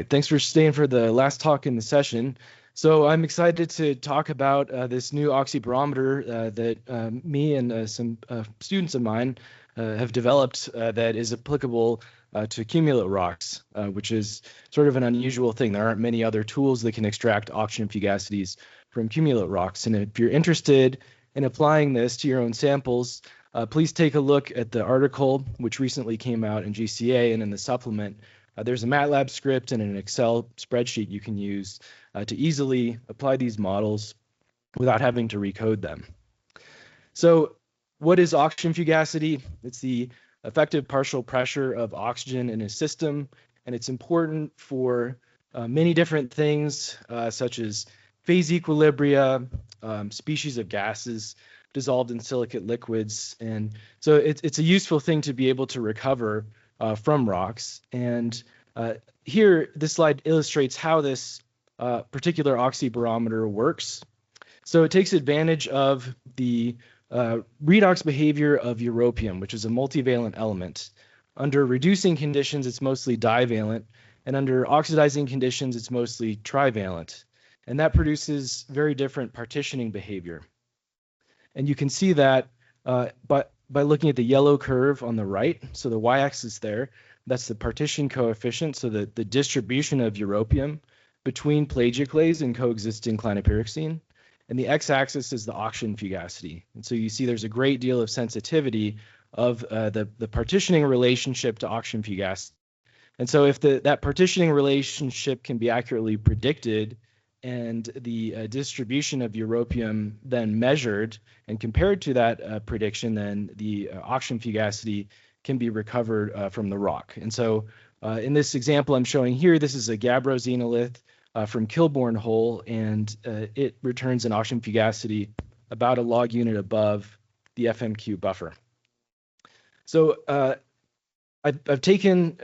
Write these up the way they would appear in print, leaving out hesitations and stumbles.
Thanks for staying for the last talk in the session. So I'm excited to talk about this new oxybarometer that me and some students of mine have developed that is applicable to cumulate rocks, which is sort of an unusual thing. There aren't many other tools that can extract oxygen fugacities from cumulate rocks. And if you're interested in applying this to your own samples, please take a look at the article, which recently came out in GCA and in the supplement. There's a MATLAB script and an Excel spreadsheet you can use to easily apply these models without having to recode them. So what is oxygen fugacity? It's the effective partial pressure of oxygen in a system, and it's important for many different things, such as phase equilibria, species of gases dissolved in silicate liquids. And so it's a useful thing to be able to recover from rocks. And here, this slide illustrates how this particular oxybarometer works. So it takes advantage of the redox behavior of europium, which is a multivalent element. Under reducing conditions, it's mostly divalent, and under oxidizing conditions, it's mostly trivalent. And that produces very different partitioning behavior. And you can see that by looking at the yellow curve on the right. So the y-axis there, that's the partition coefficient, so the distribution of europium between plagioclase and coexisting clinopyroxene. And the x-axis is the oxygen fugacity. And so you see there's a great deal of sensitivity of the partitioning relationship to oxygen fugacity. And so if that partitioning relationship can be accurately predicted and the distribution of europium then measured and compared to that prediction, then the oxygen fugacity can be recovered from the rock. And so in this example I'm showing here, this is a gabbro-xenolith from Kilbourne Hole, and it returns an oxygen fugacity about a log unit above the FMQ buffer. So I've taken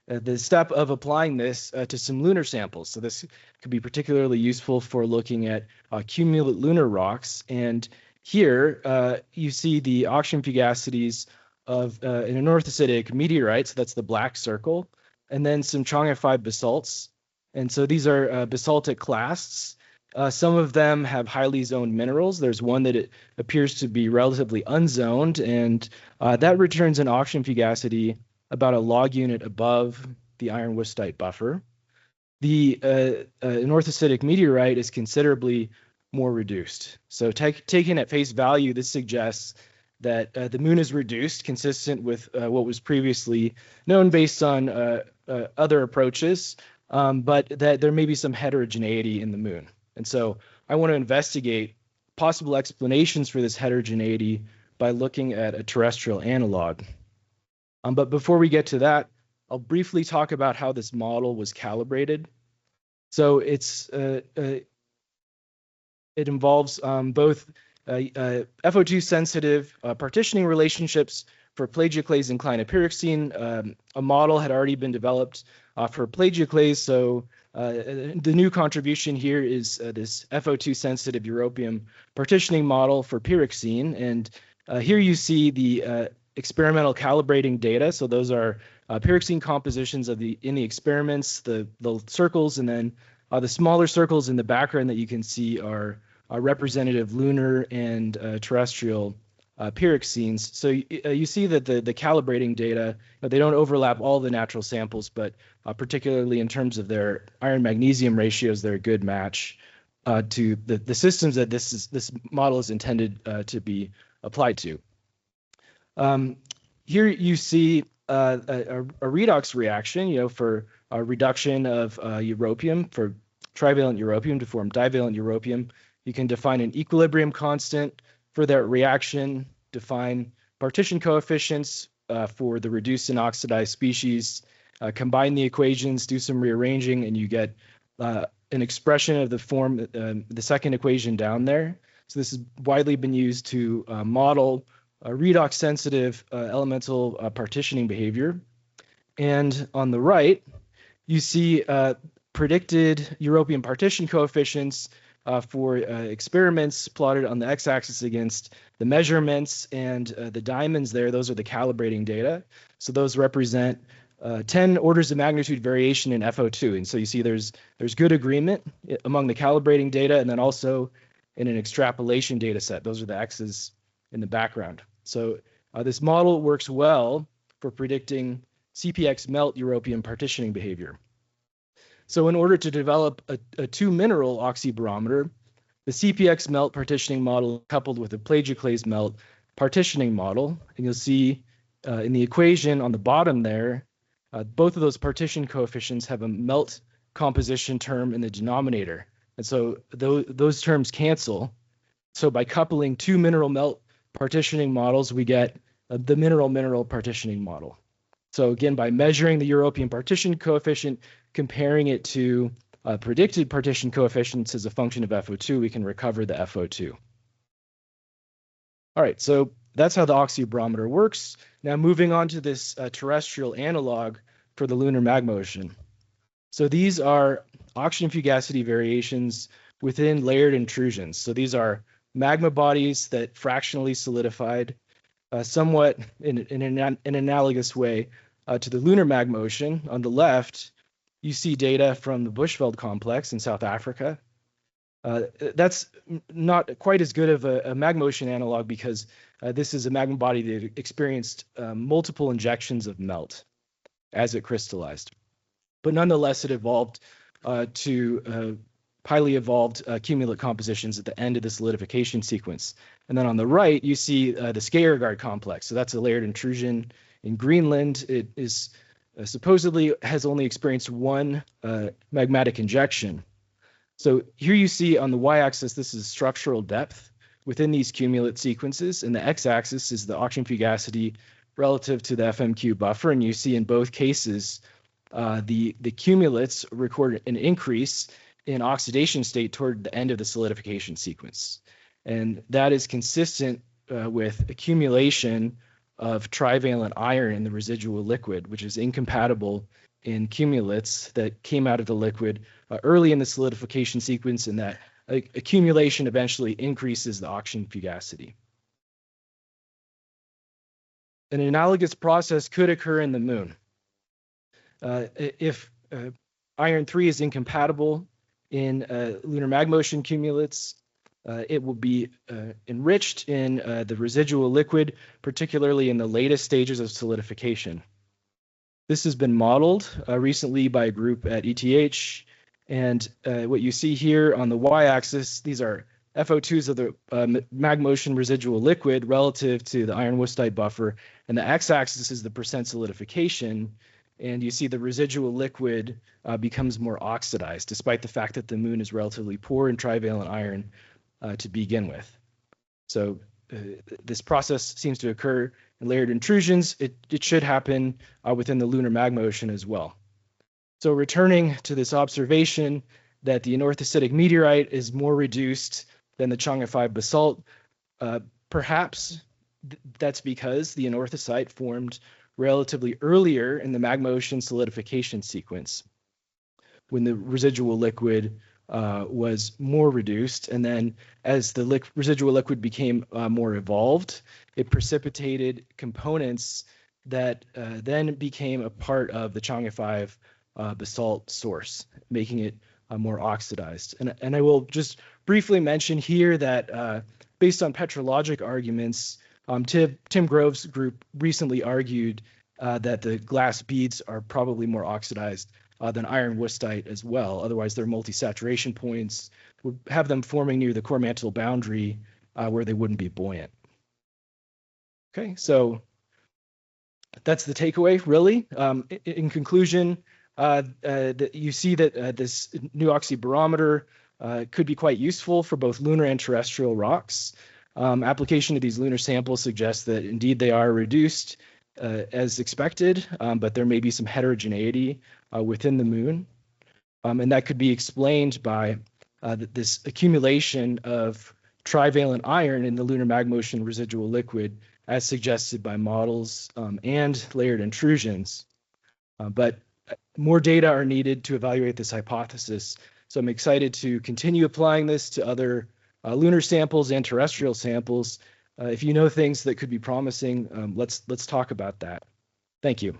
the step of applying this to some lunar samples. So this could be particularly useful for looking at cumulate lunar rocks. And here you see the oxygen fugacities of an anorthositic meteorite, so that's the black circle, and then some chongified basalts. And so these are basaltic clasts. Some of them have highly zoned minerals. There's one that it appears to be relatively unzoned, and that returns an oxygen fugacity about a log unit above the iron wüstite buffer. The anorthositic meteorite is considerably more reduced. So taken at face value, this suggests that the moon is reduced, consistent with what was previously known based on other approaches, but that there may be some heterogeneity in the moon. And so I want to investigate possible explanations for this heterogeneity by looking at a terrestrial analog. But before we get to that, I'll briefly talk about how this model was calibrated. So it involves both FO2 sensitive partitioning relationships for plagioclase and clinopyroxene. A model had already been developed for plagioclase, so the new contribution here is this FO2 sensitive europium partitioning model for pyroxene. And here you see the experimental calibrating data. So those are pyroxene compositions of in the experiments, the circles, and then the smaller circles in the background that you can see are representative lunar and terrestrial pyroxenes. So you see that the calibrating data, they don't overlap all the natural samples, but particularly in terms of their iron magnesium ratios, they're a good match to the systems that this model is intended to be applied to. Here you see a redox reaction, for a reduction of europium, for trivalent europium to form divalent europium. You can define an equilibrium constant for that reaction, define partition coefficients for the reduced and oxidized species, combine the equations, do some rearranging, and you get an expression of the form, the second equation down there. So this has widely been used to model redox sensitive elemental partitioning behavior. And on the right, you see predicted europium partition coefficients for experiments plotted on the x-axis against the measurements, and the diamonds there, those are the calibrating data. So those represent 10 orders of magnitude variation in FO2. And so you see there's good agreement among the calibrating data and then also in an extrapolation data set. Those are the X's in the background. So this model works well for predicting CPX melt European partitioning behavior. So in order to develop a two-mineral oxybarometer, the CPX melt partitioning model coupled with a plagioclase melt partitioning model, and you'll see in the equation on the bottom there, both of those partition coefficients have a melt composition term in the denominator. And so those terms cancel. So by coupling two mineral melt partitioning models, we get the mineral-mineral partitioning model. So again, by measuring the European partition coefficient, comparing it to predicted partition coefficients as a function of FO2, we can recover the FO2. All right, so that's how the oxybarometer works. Now moving on to this terrestrial analog for the lunar magma ocean. So these are oxygen fugacity variations within layered intrusions. So these are magma bodies that fractionally solidified somewhat in an analogous way to the lunar magma ocean. On the left, you see data from the Bushveld complex in South Africa. That's not quite as good of a magma ocean analog because this is a magma body that experienced multiple injections of melt as it crystallized. But nonetheless, it evolved to highly evolved cumulate compositions at the end of the solidification sequence. And then on the right, you see the Dygert complex. So that's a layered intrusion in Greenland. It is supposedly has only experienced one magmatic injection. So here you see on the y-axis, this is structural depth within these cumulate sequences, and the x-axis is the oxygen fugacity relative to the FMQ buffer. And you see in both cases, the cumulates record an increase in oxidation state toward the end of the solidification sequence. And that is consistent with accumulation of trivalent iron in the residual liquid, which is incompatible in cumulates that came out of the liquid early in the solidification sequence, and that accumulation eventually increases the oxygen fugacity. An analogous process could occur in the moon. If iron 3 is incompatible in lunar magma ocean cumulates, it will be enriched in the residual liquid, particularly in the latest stages of solidification. This has been modeled recently by a group at ETH, and what you see here on the y-axis, these are FO2s of the magma ocean residual liquid relative to the iron wustite buffer, and the x-axis is the percent solidification, and you see the residual liquid becomes more oxidized, despite the fact that the moon is relatively poor in trivalent iron to begin with. So this process seems to occur in layered intrusions. It should happen within the lunar magma ocean as well. So returning to this observation that the anorthositic meteorite is more reduced than the Chang'e basalt, perhaps that's because the anorthosite formed relatively earlier in the magma ocean solidification sequence when the residual liquid was more reduced, and then as the residual liquid became more evolved, it precipitated components that then became a part of the Chang'e basalt source, making it more oxidized. And I will just briefly mention here that based on petrologic arguments, Tim Grove's group recently argued that the glass beads are probably more oxidized than iron wustite as well. Otherwise, their multi-saturation points would have them forming near the core mantle boundary where they wouldn't be buoyant. Okay, so that's the takeaway, really. In conclusion, you see that this new oxybarometer could be quite useful for both lunar and terrestrial rocks. Application of these lunar samples suggests that indeed they are reduced as expected, but there may be some heterogeneity within the moon. And that could be explained by this accumulation of trivalent iron in the lunar magma ocean residual liquid as suggested by models and layered intrusions. But more data are needed to evaluate this hypothesis. So I'm excited to continue applying this to other lunar samples and terrestrial samples. If you know things that could be promising, let's talk about that. Thank you.